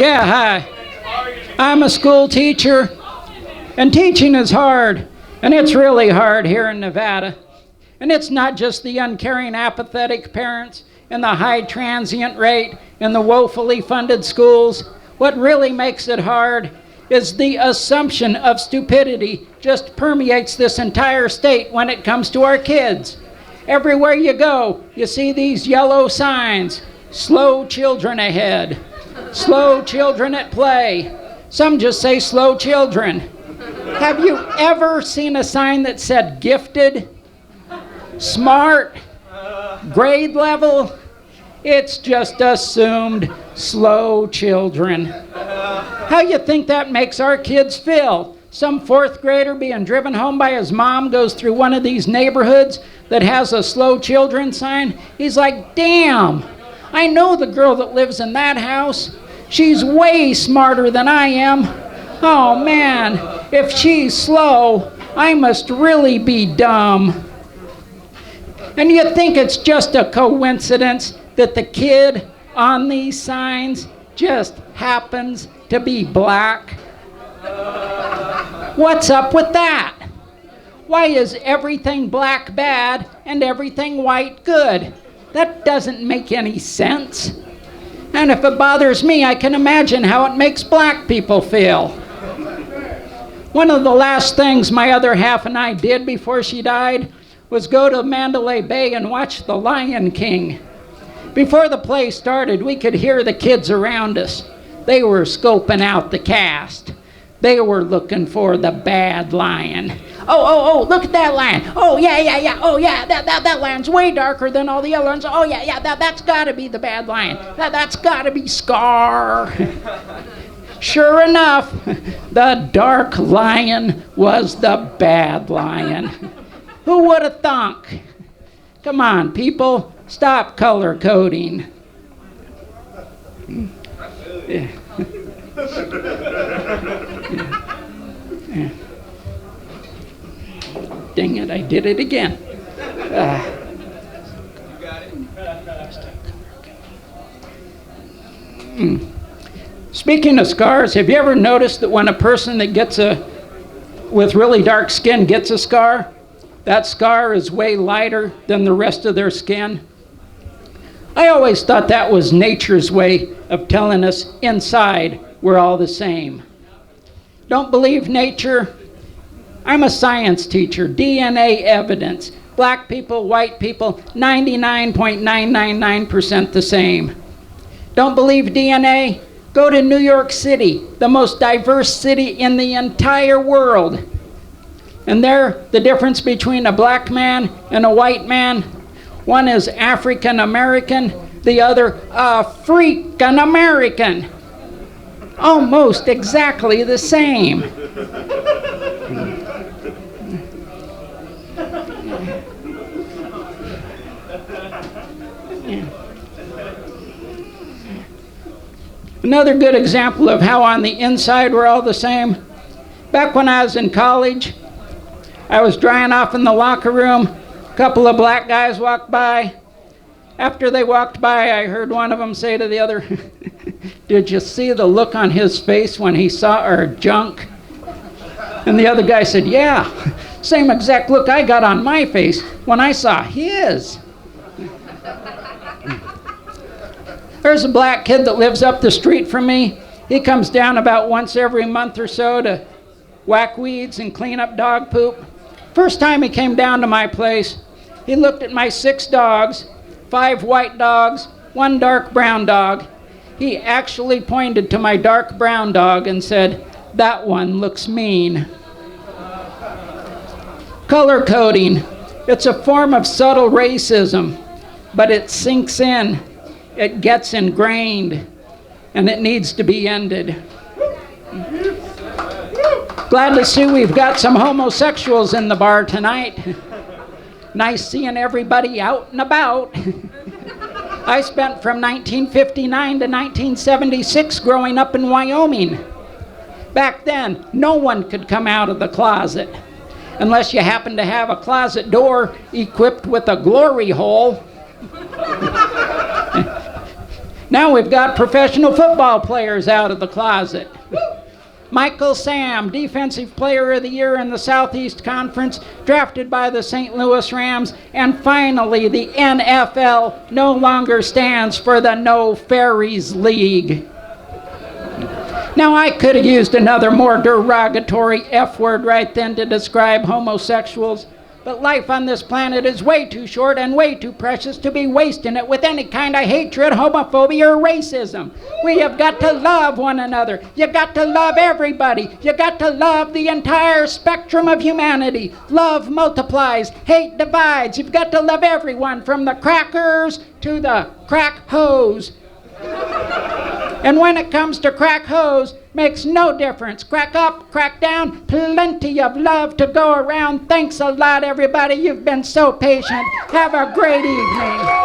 Yeah, hi. I'm a school teacher, and teaching is hard, and it's really hard here in Nevada. And it's not just the uncaring, apathetic parents and the high transient rate and the woefully funded schools. What really makes it hard is the assumption of stupidity just permeates this entire state when it comes to our kids. Everywhere you go, you see these yellow signs. Slow children ahead. Slow children at play. Some just say slow children. Have you ever seen a sign that said gifted, smart, grade level? It's just assumed slow children. How you think that makes our kids feel? Some fourth grader being driven home by his mom goes through one of these neighborhoods that has a slow children sign. He's like, damn, I know the girl that lives in that house. She's way smarter than I am. Oh man, if she's slow, I must really be dumb. And you think it's just a coincidence that the kid on these signs just happens to be black? What's up with that? Why is everything black bad and everything white good? That doesn't make any sense. And if it bothers me, I can imagine how it makes black people feel. One of the last things my other half and I did before she died was go to Mandalay Bay and watch The Lion King. Before the play started, we could hear the kids around us. They were scoping out the cast. They were looking for the bad lion. Oh, look at that lion. Oh, yeah. Oh, yeah, that lion's way darker than all the other ones. Oh, yeah, that's got to be the bad lion. That's got to be Scar. Sure enough, the dark lion was the bad lion. Who would have thunk? Come on, people, stop color coding. Yeah. Yeah. Dang it, I did it again. Speaking of scars, have you ever noticed that when a person that with really dark skin gets a scar, that scar is way lighter than the rest of their skin? I always thought that was nature's way of telling us inside we're all the same. Don't believe nature? I'm a science teacher. DNA evidence. Black people, white people, 99.999% the same. Don't believe DNA? Go to New York City, the most diverse city in the entire world. And there, the difference between a black man and a white man, one is African American, the other African American. Almost exactly the same. Another good example of how on the inside we're all the same. Back when I was in college, I was drying off in the locker room. A couple of black guys walked by. After they walked by, I heard one of them say to the other, "Did you see the look on his face when he saw our junk?" And the other guy said, "Yeah, same exact look I got on my face when I saw his." There's a black kid that lives up the street from me. He comes down about once every month or so to whack weeds and clean up dog poop. First time he came down to my place, he looked at my 6 dogs, 5 white dogs, 1 dark brown dog. He actually pointed to my dark brown dog and said, "That one looks mean." Color coding. It's a form of subtle racism, but it sinks in. It gets ingrained, and it needs to be ended. Glad to see we've got some homosexuals in the bar tonight. Nice seeing everybody out and about. I spent from 1959 to 1976 growing up in Wyoming. Back then, no one could come out of the closet unless you happened to have a closet door equipped with a glory hole. Now we've got professional football players out of the closet. Michael Sam, Defensive Player of the Year in the Southeast Conference, drafted by the St. Louis Rams. And finally, the NFL no longer stands for the No Fairies League. Now, I could have used another more derogatory F word right then to describe homosexuals, but life on this planet is way too short and way too precious to be wasting it with any kind of hatred, homophobia, or racism. We have got to love one another. You got to love everybody. You got to love the entire spectrum of humanity. Love multiplies, hate divides. You've got to love everyone from the crackers to the crack hose. And when it comes to crack hose, makes no difference. Crack up, crack down, plenty of love to go around. Thanks a lot, everybody. You've been so patient. Have a great evening.